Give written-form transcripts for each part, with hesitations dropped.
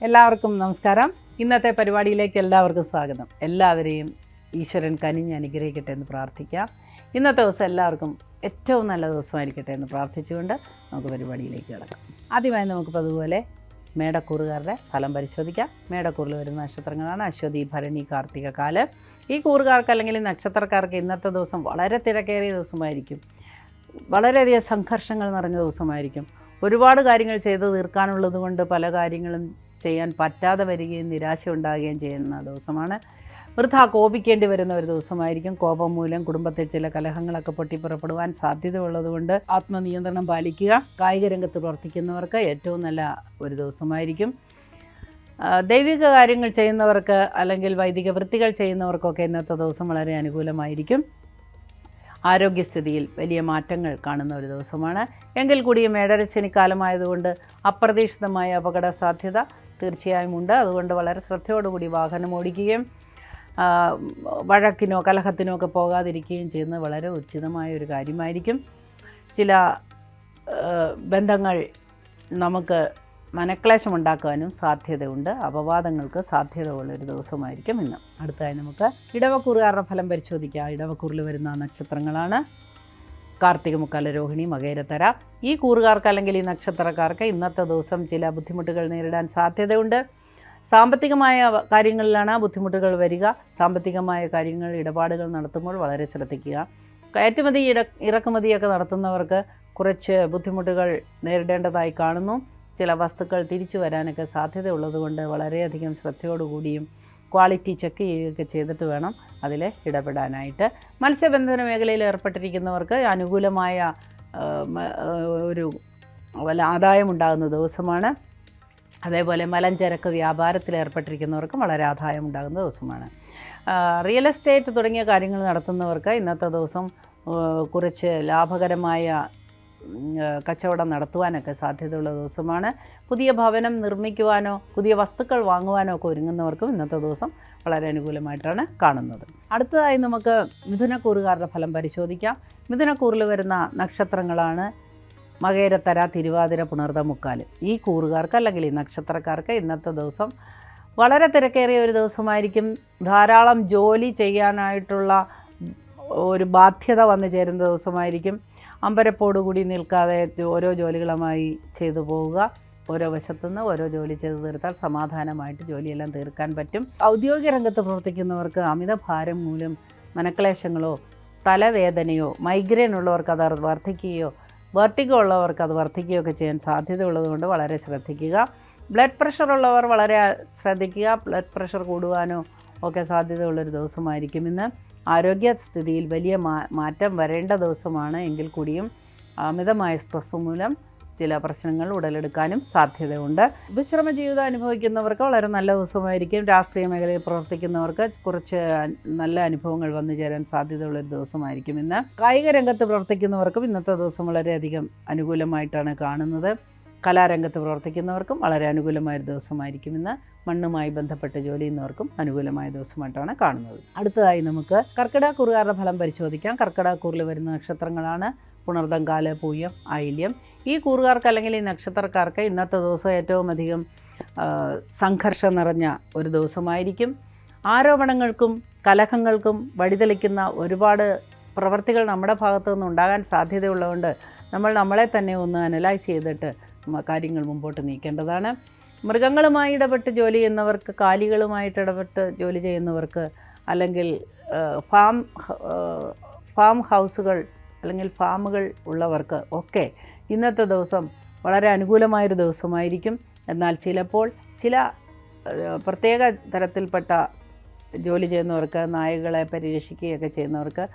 എല്ലാവർക്കും നമസ്കാരം. ഇന്നത്തെ പരിപാടിയിലേക്ക് എല്ലാവർക്കും സ്വാഗതം. എല്ലാവരെയും ഈശ്വരൻ കനിഞ്ഞ് അനുഗ്രഹിക്കട്ടെ എന്ന് പ്രാർത്ഥിക്കാം. ഇന്നത്തെ ദിവസം എല്ലാവർക്കും ഏറ്റവും നല്ല ദിവസമായിരിക്കട്ടെ എന്ന് പ്രാർത്ഥിച്ചുകൊണ്ട് നമുക്ക് പരിപാടിയിലേക്ക് കിടക്കാം. ആദ്യമായി നമുക്കിപ്പോൾ അതുപോലെ മേടക്കൂറുകാരുടെ ഫലം പരിശോധിക്കാം. മേടക്കൂറിൽ വരുന്ന നക്ഷത്രങ്ങളാണ് അശ്വതി, ഭരണി, കാർത്തിക, കാല്. ഈ കൂറുകാർക്ക് അല്ലെങ്കിൽ നക്ഷത്രക്കാർക്ക് ഇന്നത്തെ ദിവസം വളരെ തിരക്കേറിയ ദിവസമായിരിക്കും. വളരെയധികം സംഘർഷങ്ങൾ നിറഞ്ഞ ദിവസമായിരിക്കും. ഒരുപാട് കാര്യങ്ങൾ ചെയ്ത് തീർക്കാനുള്ളത് കൊണ്ട് പല കാര്യങ്ങളും ചെയ്യാൻ പറ്റാതെ വരികയും നിരാശ ഉണ്ടാകുകയും ചെയ്യുന്ന ദിവസമാണ്. വൃഥാ കോപിക്കേണ്ടി വരുന്ന ഒരു ദിവസമായിരിക്കും. കോപം മൂലം കുടുംബത്തിൽ ചില കലഹങ്ങളൊക്കെ പൊട്ടിപ്പുറപ്പെടുവാൻ സാധ്യതയുള്ളതുകൊണ്ട് ആത്മനിയന്ത്രണം പാലിക്കുക. കായിക രംഗത്ത് പ്രവർത്തിക്കുന്നവർക്ക് ഏറ്റവും നല്ല ഒരു ദിവസമായിരിക്കും. ദൈവിക കാര്യങ്ങൾ ചെയ്യുന്നവർക്ക് അല്ലെങ്കിൽ വൈദിക വൃത്തികൾ ചെയ്യുന്നവർക്കൊക്കെ ഇന്നത്തെ ദിവസം വളരെ അനുകൂലമായിരിക്കും. ആരോഗ്യസ്ഥിതിയിൽ വലിയ മാറ്റങ്ങൾ കാണുന്ന ഒരു ദിവസമാണ്. എങ്കിൽ കൂടിയും മേടരശനിക്കാലമായതുകൊണ്ട് അപ്രതീക്ഷിതമായ അപകട സാധ്യത തീർച്ചയായും ഉണ്ട്. അതുകൊണ്ട് വളരെ ശ്രദ്ധയോടുകൂടി വാഹനം ഓടിക്കുകയും വഴക്കിനോ കലഹത്തിനോ ഒക്കെ പോകാതിരിക്കുകയും ചെയ്യുന്നത് വളരെ ഉചിതമായ ഒരു കാര്യമായിരിക്കും. ചില ബന്ധങ്ങൾ നമുക്ക് മനക്ലേശമുണ്ടാക്കാനും സാധ്യതയുണ്ട്. അപവാദങ്ങൾക്ക് സാധ്യത ഉള്ളൊരു ദിവസമായിരിക്കും ഇന്ന്. അടുത്തതായി നമുക്ക് ഇടവക്കൂറുകാരുടെ ഫലം പരിശോധിക്കാം. ഇടവക്കൂറിൽ വരുന്ന നക്ഷത്രങ്ങളാണ് കാർത്തിക, മുക്കാല, രോഹിണി, മകയിരത്തര. ഈ കൂറുകാർക്ക് അല്ലെങ്കിൽ ഈ നക്ഷത്രക്കാർക്ക് ഇന്നത്തെ ദിവസം ചില ബുദ്ധിമുട്ടുകൾ നേരിടാൻ സാധ്യതയുണ്ട്. സാമ്പത്തികമായ കാര്യങ്ങളിലാണ് ബുദ്ധിമുട്ടുകൾ വരിക. സാമ്പത്തികമായ കാര്യങ്ങൾ ഇടപാടുകൾ നടത്തുമ്പോൾ വളരെ ശ്രദ്ധിക്കുക. കയറ്റുമതി ഇറക്കുമതിയൊക്കെ നടത്തുന്നവർക്ക് കുറച്ച് ബുദ്ധിമുട്ടുകൾ നേരിടേണ്ടതായി കാണുന്നു. ചില വസ്തുക്കൾ തിരിച്ചു വരാനൊക്കെ സാധ്യതയുള്ളതുകൊണ്ട് വളരെയധികം ശ്രദ്ധയോടുകൂടിയും ക്വാളിറ്റി ചെക്ക് ചെയ്യുകയൊക്കെ ചെയ്തിട്ട് വേണം അതിൽ ഇടപെടാനായിട്ട്. മത്സ്യബന്ധന മേഖലയിൽ ഏർപ്പെട്ടിരിക്കുന്നവർക്ക് അനുകൂലമായ ഒരു വല്ല ആദായമുണ്ടാകുന്ന ദിവസമാണ്. അതേപോലെ മലഞ്ചരക്ക് വ്യാപാരത്തിൽ ഏർപ്പെട്ടിരിക്കുന്നവർക്കും വളരെ ആദായമുണ്ടാകുന്ന ദിവസമാണ്. റിയൽ എസ്റ്റേറ്റ് തുടങ്ങിയ കാര്യങ്ങൾ നടത്തുന്നവർക്ക് ഇന്നത്തെ ദിവസം കുറച്ച് ലാഭകരമായ കച്ചവടം നടത്തുവാനൊക്കെ സാധ്യതയുള്ള ദിവസമാണ്. പുതിയ ഭവനം നിർമ്മിക്കുവാനോ പുതിയ വസ്തുക്കൾ വാങ്ങുവാനോ ഒക്കെ ഒരുങ്ങുന്നവർക്കും ഇന്നത്തെ ദിവസം വളരെ അനുകൂലമായിട്ടാണ് കാണുന്നത്. അടുത്തതായി നമുക്ക് മിഥുനക്കൂറുകാരുടെ ഫലം പരിശോധിക്കാം. മിഥുനക്കൂറിൽ വരുന്ന നക്ഷത്രങ്ങളാണ് മകയിരത്തര, തിരുവാതിര, പുണർത, മുക്കാല്. ഈ കൂറുകാർക്ക് അല്ലെങ്കിൽ ഈ നക്ഷത്രക്കാർക്ക് ഇന്നത്തെ ദിവസം വളരെ തിരക്കേറിയ ഒരു ദിവസമായിരിക്കും. ധാരാളം ജോലി ചെയ്യാനായിട്ടുള്ള ഒരു ബാധ്യത വന്നു ചേരുന്ന ദിവസമായിരിക്കും. അമ്പരപ്പോടുകൂടി നിൽക്കാതെ ഓരോ ജോലികളുമായി ചെയ്തു പോവുക. ഓരോ വശത്തുനിന്ന് ഓരോ ജോലി ചെയ്ത് തീർത്താൽ സമാധാനമായിട്ട് ജോലിയെല്ലാം തീർക്കാൻ പറ്റും. ഔദ്യോഗിക രംഗത്ത് പ്രവർത്തിക്കുന്നവർക്ക് അമിത ഭാരം മൂലം മനക്ലേശങ്ങളോ തലവേദനയോ മൈഗ്രെയിൻ ഉള്ളവർക്ക് അത് വർദ്ധിക്കുകയോ വെർട്ടിഗോ ഉള്ളവർക്ക് അത് വർദ്ധിക്കുകയോ ഒക്കെ ചെയ്യാൻ സാധ്യതയുള്ളതുകൊണ്ട് വളരെ ശ്രദ്ധിക്കുക. ബ്ലഡ് പ്രഷർ ഉള്ളവർ വളരെ ശ്രദ്ധിക്കുക. ബ്ലഡ് പ്രഷർ കൂടുവാനോ ഒക്കെ സാധ്യതയുള്ളൊരു ദിവസമായിരിക്കും ഇന്ന്. ആരോഗ്യസ്ഥിതിയിൽ വലിയ മാറ്റം വരേണ്ട ദിവസമാണ്. എങ്കിൽ കൂടിയും അമിതമായ സ്ട്രെസ് മൂലം ചില പ്രശ്നങ്ങൾ ഉടലെടുക്കാനും സാധ്യതയുണ്ട്. വിശ്രമ ജീവിതം അനുഭവിക്കുന്നവർക്ക് വളരെ നല്ല ദിവസമായിരിക്കും. രാഷ്ട്രീയ മേഖലയിൽ പ്രവർത്തിക്കുന്നവർക്ക് കുറച്ച് നല്ല അനുഭവങ്ങൾ വന്നു ചേരാൻ സാധ്യതയുള്ളൊരു ദിവസമായിരിക്കും ഇന്ന്. കായിക രംഗത്ത് പ്രവർത്തിക്കുന്നവർക്കും ഇന്നത്തെ ദിവസം വളരെയധികം അനുകൂലമായിട്ടാണ് കാണുന്നത്. കലാരംഗത്ത് പ്രവർത്തിക്കുന്നവർക്കും വളരെ അനുകൂലമായൊരു ദിവസമായിരിക്കും ഇന്ന്. മണ്ണുമായി ബന്ധപ്പെട്ട് ജോലി ചെയ്യുന്നവർക്കും അനുകൂലമായ ദിവസമായിട്ടാണ് കാണുന്നത്. അടുത്തതായി നമുക്ക് കർക്കിടകക്കൂറുകാരുടെ ഫലം പരിശോധിക്കാം. കർക്കിടകക്കൂറിൽ വരുന്ന നക്ഷത്രങ്ങളാണ് പുണർദം, കാല്, പൂയം, ആയില്യം. ഈ കൂറുകാർക്ക് അല്ലെങ്കിൽ ഈ നക്ഷത്രക്കാർക്ക് ഇന്നത്തെ ദിവസം ഏറ്റവും അധികം സംഘർഷം നിറഞ്ഞ ഒരു ദിവസമായിരിക്കും. ആരോപണങ്ങൾക്കും കലഹങ്ങൾക്കും വഴിതെളിക്കുന്ന ഒരുപാട് പ്രവർത്തികൾ നമ്മുടെ ഭാഗത്തു നിന്ന് ഉണ്ടാകാൻ സാധ്യതയുള്ളതുകൊണ്ട് നമ്മളെ തന്നെ ഒന്ന് അനലൈസ് ചെയ്തിട്ട് കാര്യങ്ങൾ മുമ്പോട്ട് നീക്കേണ്ടതാണ്. മൃഗങ്ങളുമായി ഇടപെട്ട് ജോലി ചെയ്യുന്നവർക്ക്, കാലികളുമായിട്ട് ഇടപെട്ട് ജോലി ചെയ്യുന്നവർക്ക്, അല്ലെങ്കിൽ ഫാം ഹൗസുകൾ അല്ലെങ്കിൽ ഫാമുകൾ ഉള്ളവർക്ക് ഒക്കെ ഇന്നത്തെ ദിവസം വളരെ അനുകൂലമായൊരു ദിവസമായിരിക്കും. എന്നാൽ ചിലപ്പോൾ ചില പ്രത്യേക തരത്തിൽപ്പെട്ട ജോലി ചെയ്യുന്നവർക്ക്, നായകളെ പരിരക്ഷിക്കുകയൊക്കെ ചെയ്യുന്നവർക്ക്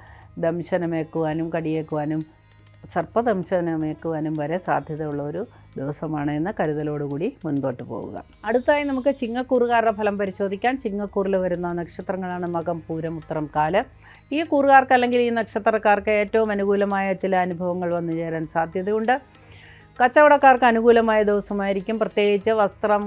ദംശനമേക്കുവാനും കടിയേക്കുവാനും സർപ്പദംശനമേക്കുവാനും വരെ സാധ്യതയുള്ള ഒരു ദിവസമാണ് എന്ന കരുതലോടുകൂടി മുൻപോട്ട് പോവുക. അടുത്തായി നമുക്ക് ചിങ്ങക്കൂറുകാരുടെ ഫലം പരിശോധിക്കാം. ചിങ്ങക്കൂറിൽ വരുന്ന നക്ഷത്രങ്ങളാണ് മകം, പൂരം, ഉത്രം, കാല്. ഈ കൂറുകാർക്ക് അല്ലെങ്കിൽ ഈ നക്ഷത്രക്കാർക്ക് ഏറ്റവും അനുകൂലമായ ചില അനുഭവങ്ങൾ വന്നു ചേരാൻ സാധ്യതയുണ്ട്. കച്ചവടക്കാർക്ക് അനുകൂലമായ ദിവസമായിരിക്കും. പ്രത്യേകിച്ച് വസ്ത്രം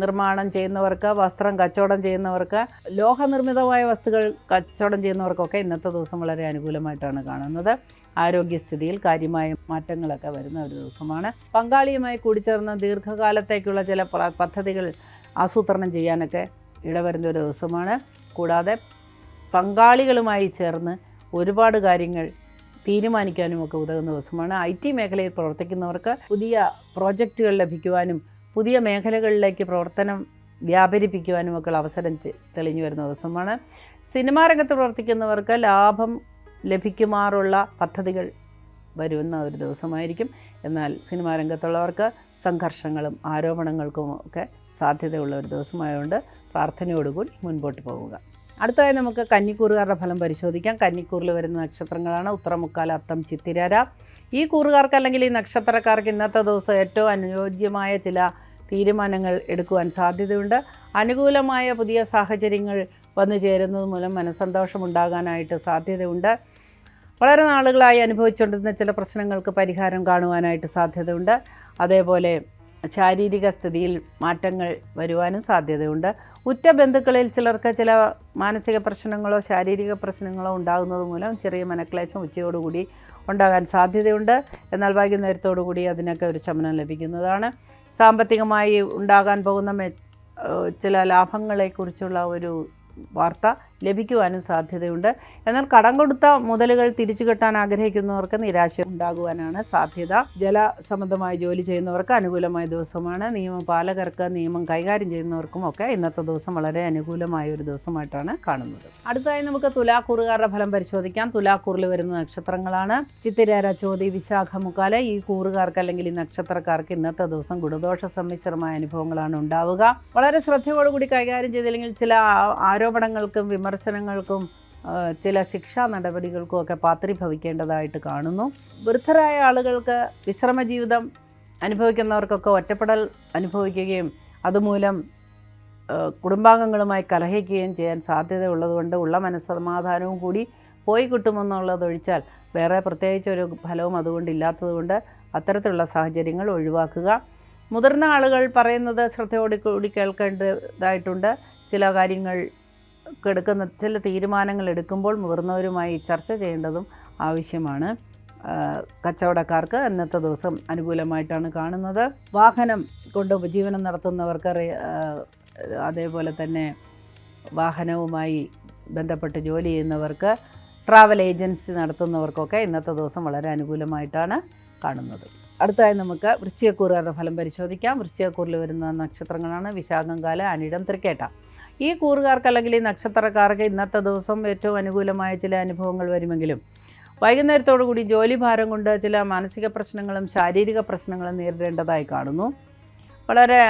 നിർമ്മാണം ചെയ്യുന്നവർക്ക്, വസ്ത്രം കച്ചവടം ചെയ്യുന്നവർക്ക്, ലോഹനിർമ്മിതമായ വസ്തുക്കൾ കച്ചവടം ചെയ്യുന്നവർക്കൊക്കെ ഇന്നത്തെ ദിവസം വളരെ അനുകൂലമായിട്ടാണ് കാണുന്നത്. ആരോഗ്യസ്ഥിതിയിൽ കാര്യമായ മാറ്റങ്ങളൊക്കെ വരുന്ന ഒരു ദിവസമാണ്. പങ്കാളിയുമായി കൂടിച്ചേർന്ന് ദീർഘകാലത്തേക്കുള്ള ചില പദ്ധതികൾ ആസൂത്രണം ചെയ്യാനൊക്കെ ഇടവരുന്ന ഒരു ദിവസമാണ്. കൂടാതെ പങ്കാളികളുമായി ചേർന്ന് ഒരുപാട് കാര്യങ്ങൾ തീരുമാനിക്കാനുമൊക്കെ ഉതകുന്ന ദിവസമാണ്. IT മേഖലയിൽ പ്രവർത്തിക്കുന്നവർക്ക് പുതിയ പ്രോജക്റ്റുകൾ ലഭിക്കുവാനും പുതിയ മേഖലകളിലേക്ക് പ്രവർത്തനം വ്യാപരിപ്പിക്കുവാനുമൊക്കെയുള്ള അവസരം തെളിഞ്ഞു വരുന്ന ദിവസമാണ്. സിനിമാ രംഗത്ത് പ്രവർത്തിക്കുന്നവർക്ക് ലാഭം ലഭിക്കുമാറുള്ള പദ്ധതികൾ വരുന്ന ഒരു ദിവസമായിരിക്കും. എന്നാൽ സിനിമാ രംഗത്തുള്ളവർക്ക് സംഘർഷങ്ങളും ആരോപണങ്ങൾക്കും ഒക്കെ സാധ്യതയുള്ള ഒരു ദിവസമായതുകൊണ്ട് പ്രാർത്ഥനയോടുകൂടി മുൻപോട്ട് പോവുക. അടുത്തതായി നമുക്ക് കന്നിക്കൂറുകാരുടെ ഫലം പരിശോധിക്കാം. കന്നിക്കൂറിൽ വരുന്ന നക്ഷത്രങ്ങളാണ് ഉത്തരമുക്കാല, അത്തം, ചിത്തിര. ഈ കൂറുകാർക്ക് അല്ലെങ്കിൽ ഈ നക്ഷത്രക്കാർക്ക് ഇന്നത്തെ ദിവസം ഏറ്റവും അനുയോജ്യമായ ചില തീരുമാനങ്ങൾ എടുക്കുവാൻ സാധ്യതയുണ്ട്. അനുകൂലമായ പുതിയ സാഹചര്യങ്ങൾ വന്നു ചേരുന്നത് മൂലം മനസ്സന്തോഷമുണ്ടാകാനായിട്ട് സാധ്യതയുണ്ട്. വളരെ നാളുകളായി അനുഭവിച്ചുകൊണ്ടിരുന്ന ചില പ്രശ്നങ്ങൾക്ക് പരിഹാരം കാണുവാനായിട്ട് സാധ്യതയുണ്ട്. അതേപോലെ ശാരീരിക സ്ഥിതിയിൽ മാറ്റങ്ങൾ വരുവാനും സാധ്യതയുണ്ട്. ഉറ്റ ബന്ധുക്കളിൽ ചിലർക്ക് ചില മാനസിക പ്രശ്നങ്ങളോ ശാരീരിക പ്രശ്നങ്ങളോ ഉണ്ടാകുന്നത് മൂലം ചെറിയ മനക്ലേശം ഉച്ചയോടുകൂടി ഉണ്ടാകാൻ സാധ്യതയുണ്ട്. എന്നാൽ വൈകുന്നേരത്തോടുകൂടി അതിനൊക്കെ ഒരു ശമനം ലഭിക്കുന്നതാണ്. സാമ്പത്തികമായി ഉണ്ടാകാൻ പോകുന്ന ചില ലാഭങ്ങളെക്കുറിച്ചുള്ള ഒരു വാർത്ത ലഭിക്കുവാനും സാധ്യതയുണ്ട്. എന്നാൽ കടം കൊടുത്ത മുതലുകൾ തിരിച്ചു കിട്ടാൻ ആഗ്രഹിക്കുന്നവർക്ക് നിരാശ ഉണ്ടാകുവാനാണ് സാധ്യത. ജലസംബന്ധമായി ജോലി ചെയ്യുന്നവർക്ക് അനുകൂലമായ ദിവസമാണ്. നിയമപാലകർക്ക്, നിയമം കൈകാര്യം ചെയ്യുന്നവർക്കും ഒക്കെ ഇന്നത്തെ ദിവസം വളരെ അനുകൂലമായ ഒരു ദിവസമായിട്ടാണ് കാണുന്നത്. അടുത്തതായി നമുക്ക് തുലാക്കൂറുകാരുടെ ഫലം പരിശോധിക്കാം. തുലാക്കൂറിൽ വരുന്ന നക്ഷത്രങ്ങളാണ് ചിത്തിര, ചോതി, വിശാഖ, മുക്കാല. ഈ കൂറുകാർക്ക് അല്ലെങ്കിൽ ഈ നക്ഷത്രക്കാർക്ക് ഇന്നത്തെ ദിവസം ഗുണദോഷ സമ്മിശ്രമായ അനുഭവങ്ങളാണ് ഉണ്ടാവുക. വളരെ ശ്രദ്ധയോടുകൂടി കൈകാര്യം ചെയ്തില്ലെങ്കിൽ ചില ആരോപണങ്ങൾക്കും വിമർശനങ്ങൾക്കും ചില ശിക്ഷാ നടപടികൾക്കും ഒക്കെ പാത്രീഭവിക്കേണ്ടതായിട്ട് കാണുന്നു. വൃദ്ധരായ ആളുകൾക്ക് വിശ്രമ ജീവിതം അനുഭവിക്കുന്നവർക്കൊക്കെ ഒറ്റപ്പെടൽ അനുഭവിക്കുകയും അതുമൂലം കുടുംബാംഗങ്ങളുമായി കലഹിക്കുകയും ചെയ്യാൻ സാധ്യതയുള്ളതുകൊണ്ട് ഉള്ള മനസ്സമാധാനവും കൂടി പോയി കിട്ടുമെന്നുള്ളതൊഴിച്ചാൽ വേറെ പ്രത്യേകിച്ചൊരു ഫലവും അതുകൊണ്ടില്ലാത്തതുകൊണ്ട് അത്തരത്തിലുള്ള സാഹചര്യങ്ങൾ ഒഴിവാക്കുക. മുതിർന്ന ആളുകൾ പറയുന്നത് ശ്രദ്ധയോടുകൂടി കേൾക്കേണ്ടതായിട്ടുണ്ട്. ചില കാര്യങ്ങൾ ചില തീരുമാനങ്ങൾ എടുക്കുമ്പോൾ മുതിർന്നവരുമായി ചർച്ച ചെയ്യേണ്ടതും ആവശ്യമാണ്. കച്ചവടക്കാർക്ക് ഇന്നത്തെ ദിവസം അനുകൂലമായിട്ടാണ് കാണുന്നത്. വാഹനം കൊണ്ട് ഉപജീവനം നടത്തുന്നവർക്ക്, അതേപോലെ തന്നെ വാഹനവുമായി ബന്ധപ്പെട്ട് ജോലി ചെയ്യുന്നവർക്ക്, ട്രാവൽ ഏജൻസി നടത്തുന്നവർക്കൊക്കെ ഇന്നത്തെ ദിവസം വളരെ അനുകൂലമായിട്ടാണ് കാണുന്നത്. അടുത്തതായി നമുക്ക് വൃശ്ചികക്കൂറുകാരുടെ ഫലം പരിശോധിക്കാം. വൃശ്ചികക്കൂറിൽ വരുന്ന നക്ഷത്രങ്ങളാണ് വിശാഖം, കാല, അനിഴം, തൃക്കേട്ട. ഈ കൂറുകാർക്ക് അല്ലെങ്കിൽ ഈ നക്ഷത്രക്കാർക്ക് ഇന്നത്തെ ദിവസം ഏറ്റവും അനുകൂലമായ ചില അനുഭവങ്ങൾ വരുമെങ്കിലും വൈകുന്നേരത്തോടു കൂടി ജോലി ഭാരം കൊണ്ട് ചില മാനസിക പ്രശ്നങ്ങളും ശാരീരിക പ്രശ്നങ്ങളും നേരിടേണ്ടതായി കാണുന്നു. വളരെ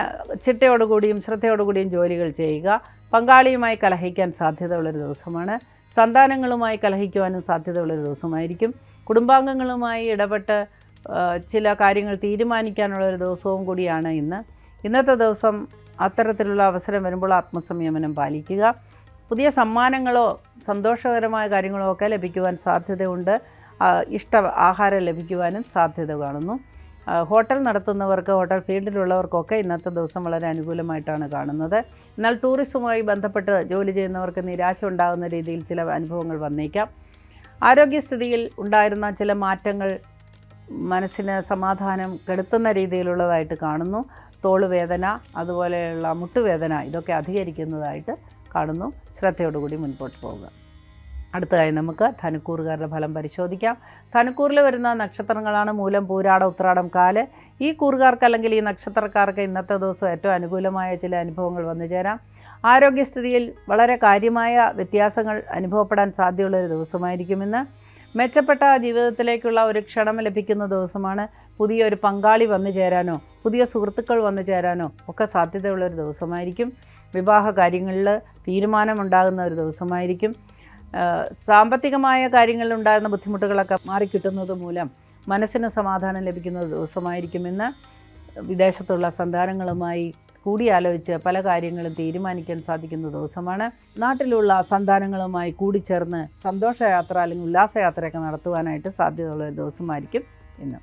ചിട്ടയോടുകൂടിയും ശ്രദ്ധയോടുകൂടിയും ജോലികൾ ചെയ്യുക. പങ്കാളിയുമായി കലഹിക്കാൻ സാധ്യതയുള്ളൊരു ദിവസമാണ്. സന്താനങ്ങളുമായി കലഹിക്കുവാനും സാധ്യതയുള്ളൊരു ദിവസമായിരിക്കും. കുടുംബാംഗങ്ങളുമായി ഇടപെട്ട് ചില കാര്യങ്ങൾ തീരുമാനിക്കാനുള്ളൊരു ദിവസവും കൂടിയാണ് ഇന്നത്തെ ദിവസം. അത്തരത്തിലുള്ള അവസരം വരുമ്പോൾ ആത്മസംയമനം പാലിക്കുക. പുതിയ സമ്മാനങ്ങളോ സന്തോഷകരമായ കാര്യങ്ങളോ ഒക്കെ ലഭിക്കുവാൻ സാധ്യതയുണ്ട്. ആഹാരം ലഭിക്കുവാനും സാധ്യത കാണുന്നു. ഹോട്ടൽ നടത്തുന്നവർക്ക്, ഹോട്ടൽ ഫീൽഡിലുള്ളവർക്കൊക്കെ ഇന്നത്തെ ദിവസം വളരെ അനുകൂലമായിട്ടാണ് കാണുന്നത്. എന്നാൽ ടൂറിസവുമായി ബന്ധപ്പെട്ട് ജോലി ചെയ്യുന്നവർക്ക് നിരാശ ഉണ്ടാകുന്ന രീതിയിൽ ചില അനുഭവങ്ങൾ വന്നേക്കാം. ആരോഗ്യസ്ഥിതിയിൽ ഉണ്ടായിരുന്ന ചില മാറ്റങ്ങൾ മനസ്സിന് സമാധാനം കെടുത്തുന്ന രീതിയിലുള്ളതായിട്ട് കാണുന്നു. തോളുവേദന, അതുപോലെയുള്ള മുട്ടുവേദന, ഇതൊക്കെ അധികരിക്കുന്നതായിട്ട് കാണുന്നു. ശ്രദ്ധയോടുകൂടി മുൻപോട്ട് പോവുക. അടുത്തതായി നമുക്ക് ധനുക്കൂറുകാരുടെ ഫലം പരിശോധിക്കാം. ധനുക്കൂറിൽ വരുന്ന നക്ഷത്രങ്ങളാണ് മൂലം, പൂരാട, ഉത്രാടം, കാല്. ഈ കൂറുകാർക്ക് അല്ലെങ്കിൽ ഈ നക്ഷത്രക്കാർക്ക് ഇന്നത്തെ ദിവസം ഏറ്റവും അനുകൂലമായ ചില അനുഭവങ്ങൾ വന്നു ചേരാം. ആരോഗ്യസ്ഥിതിയിൽ വളരെ കാര്യമായ വ്യത്യാസങ്ങൾ അനുഭവപ്പെടാൻ സാധ്യതയുള്ളൊരു ദിവസമായിരിക്കുമെന്ന്. മെച്ചപ്പെട്ട ജീവിതത്തിലേക്കുള്ള ഒരു ക്ഷണം ലഭിക്കുന്ന ദിവസമാണ്. പുതിയൊരു പങ്കാളി വന്നു ചേരാനോ പുതിയ സുഹൃത്തുക്കൾ വന്നു ചേരാനോ ഒക്കെ സാധ്യതയുള്ളൊരു ദിവസമായിരിക്കും. വിവാഹ കാര്യങ്ങളിൽ തീരുമാനമുണ്ടാകുന്ന ഒരു ദിവസമായിരിക്കും. സാമ്പത്തികമായ കാര്യങ്ങളിലുണ്ടാകുന്ന ബുദ്ധിമുട്ടുകളൊക്കെ മാറിക്കിട്ടുന്നത് മൂലം മനസ്സിന് സമാധാനം ലഭിക്കുന്ന ദിവസമായിരിക്കുമെന്ന്. വിദേശത്തുള്ള സന്താനങ്ങളുമായി കൂടിയാലോചിച്ച് പല കാര്യങ്ങളും തീരുമാനിക്കാൻ സാധിക്കുന്ന ദിവസമാണ്. നാട്ടിലുള്ള സന്താനങ്ങളുമായി കൂടിച്ചേർന്ന് സന്തോഷയാത്ര അല്ലെങ്കിൽ ഉല്ലാസയാത്രയൊക്കെ നടത്തുവാനായിട്ട് സാധ്യതയുള്ള ഒരു ദിവസമായിരിക്കും ഇന്ന്.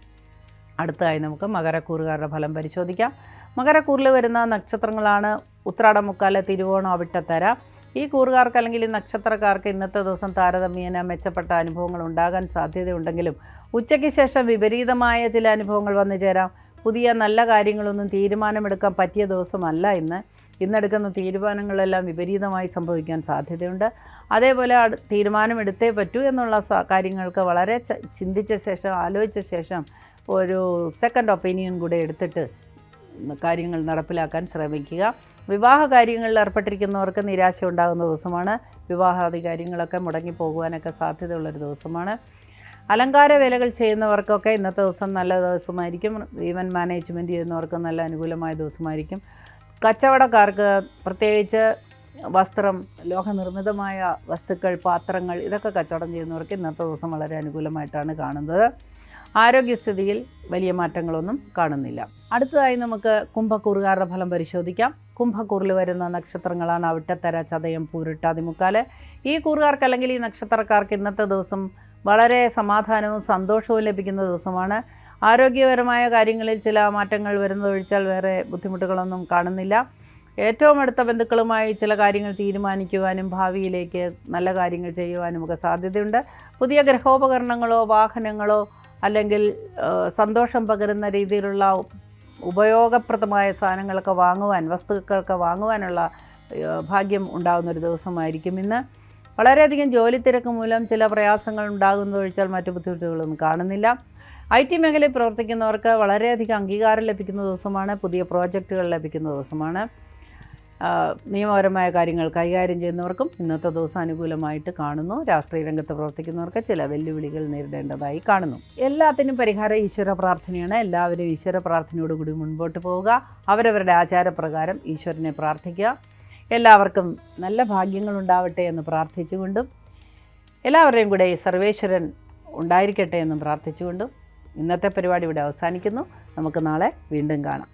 അടുത്തതായി നമുക്ക് മകരക്കൂറുകാരുടെ ഫലം പരിശോധിക്കാം. മകരക്കൂറിൽ വരുന്ന നക്ഷത്രങ്ങളാണ് ഉത്രാടം, മുക്കാല, തിരുവോണം, അവിട്ടത്തര. ഈ കൂറുകാർക്ക് അല്ലെങ്കിൽ ഈ നക്ഷത്രക്കാർക്ക് ഇന്നത്തെ ദിവസം താരതമ്യേന മെച്ചപ്പെട്ട അനുഭവങ്ങൾ ഉണ്ടാകാൻ സാധ്യതയുണ്ടെങ്കിലും ഉച്ചയ്ക്ക് ശേഷം വിപരീതമായ ചില അനുഭവങ്ങൾ വന്നു ചേരാം. പുതിയ നല്ല കാര്യങ്ങളൊന്നും തീരുമാനമെടുക്കാൻ പറ്റിയ ദിവസമല്ല ഇന്ന്. ഇന്നെടുക്കുന്ന തീരുമാനങ്ങളെല്ലാം വിപരീതമായി സംഭവിക്കാൻ സാധ്യതയുണ്ട്. അതേപോലെ തീരുമാനമെടുത്തേ പറ്റൂ എന്നുള്ള കാര്യങ്ങൾക്ക് വളരെ ചിന്തിച്ച ശേഷം, ആലോചിച്ച ശേഷം ഒരു സെക്കൻഡ് ഒപ്പീനിയൻ കൂടെ എടുത്തിട്ട് കാര്യങ്ങൾ നടപ്പിലാക്കാൻ ശ്രമിക്കുക. വിവാഹ കാര്യങ്ങളിൽ ഏർപ്പെട്ടിരിക്കുന്നവർക്ക് നിരാശ ഉണ്ടാകുന്ന ദിവസമാണ്. വിവാഹാദി കാര്യങ്ങളൊക്കെ മുടങ്ങിപ്പോകുവാനൊക്കെ സാധ്യതയുള്ളൊരു ദിവസമാണ്. അലങ്കാര വേലകൾ ചെയ്യുന്നവർക്കൊക്കെ ഇന്നത്തെ ദിവസം നല്ല ദിവസമായിരിക്കും. ഈവൻറ്റ് മാനേജ്മെൻറ്റ് ചെയ്യുന്നവർക്ക് നല്ല അനുകൂലമായ ദിവസമായിരിക്കും. കച്ചവടക്കാർക്ക് പ്രത്യേകിച്ച് വസ്ത്രം, ലോഹനിർമ്മിതമായ വസ്തുക്കൾ, പാത്രങ്ങൾ ഇതൊക്കെ കച്ചവടം ചെയ്യുന്നവർക്ക് ഇന്നത്തെ ദിവസം വളരെ അനുകൂലമായിട്ടാണ് കാണുന്നത്. ആരോഗ്യസ്ഥിതിയിൽ വലിയ മാറ്റങ്ങളൊന്നും കാണുന്നില്ല. അടുത്തതായി നമുക്ക് കുംഭക്കൂറുകാരുടെ ഫലം പരിശോധിക്കാം. കുംഭക്കൂറിൽ വരുന്ന നക്ഷത്രങ്ങളാണ് അവിട്ടത്തര, ചതയം, പൂരിട്ടാതി, മുക്കാല്. ഈ കൂറുകാർക്ക് അല്ലെങ്കിൽ ഈ നക്ഷത്രക്കാർക്ക് ഇന്നത്തെ ദിവസം വളരെ സമാധാനവും സന്തോഷവും ലഭിക്കുന്ന ദിവസമാണ്. ആരോഗ്യപരമായ കാര്യങ്ങളിൽ ചില മാറ്റങ്ങൾ വരുന്നതൊഴിച്ചാൽ വേറെ ബുദ്ധിമുട്ടുകളൊന്നും കാണുന്നില്ല. ഏറ്റവും അടുത്ത ബന്ധുക്കളുമായി ചില കാര്യങ്ങൾ തീരുമാനിക്കുവാനും ഭാവിയിലേക്ക് നല്ല കാര്യങ്ങൾ ചെയ്യുവാനും ഒക്കെ സാധ്യതയുണ്ട്. പുതിയ ഗൃഹോപകരണങ്ങളോ വാഹനങ്ങളോ അല്ലെങ്കിൽ സന്തോഷം പകരുന്ന രീതിയിലുള്ള ഉപയോഗപ്രദമായ സാധനങ്ങളൊക്കെ വാങ്ങുവാൻ, വസ്തുക്കളൊക്കെ വാങ്ങുവാനുള്ള ഭാഗ്യം ഉണ്ടാകുന്നൊരു ദിവസമായിരിക്കും ഇന്ന്. വളരെയധികം ജോലി തിരക്ക് മൂലം ചില പ്രയാസങ്ങൾ ഉണ്ടാകുന്നതൊഴിച്ചാൽ മറ്റു ബുദ്ധിമുട്ടുകളൊന്നും കാണുന്നില്ല. IT മേഖലയിൽ പ്രവർത്തിക്കുന്നവർക്ക് വളരെയധികം അംഗീകാരം ലഭിക്കുന്ന ദിവസമാണ്. പുതിയ പ്രോജക്റ്റുകൾ ലഭിക്കുന്ന ദിവസമാണ്. നിയമപരമായ കാര്യങ്ങൾ കൈകാര്യം ചെയ്യുന്നവർക്കും ഇന്നത്തെ ദിവസം അനുകൂലമായിട്ട് കാണുന്നു. രാഷ്ട്രീയ രംഗത്ത് പ്രവർത്തിക്കുന്നവർക്ക് ചില വെല്ലുവിളികൾ നേരിടേണ്ടതായി കാണുന്നു. എല്ലാത്തിനും പരിഹാരം ഈശ്വര പ്രാർത്ഥനയാണ്. എല്ലാവരും ഈശ്വര പ്രാർത്ഥനയോടുകൂടി മുൻപോട്ട് പോവുക. അവരവരുടെ ആചാരപ്രകാരം ഈശ്വരനെ പ്രാർത്ഥിക്കുക. എല്ലാവർക്കും നല്ല ഭാഗ്യങ്ങളുണ്ടാവട്ടെ എന്ന് പ്രാർത്ഥിച്ചുകൊണ്ടും എല്ലാവരുടെയും കൂടെ സർവേശ്വരൻ ഉണ്ടായിരിക്കട്ടെ എന്നും പ്രാർത്ഥിച്ചുകൊണ്ടും ഇന്നത്തെ പരിപാടി ഇവിടെ അവസാനിക്കുന്നു. നമുക്ക് നാളെ വീണ്ടും കാണാം.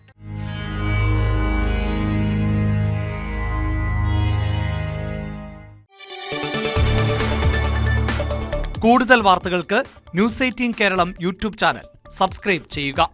കൂടുതൽ വാർത്തകൾക്ക് news 18 Keralam YouTube channel subscribe ചെയ്യുക.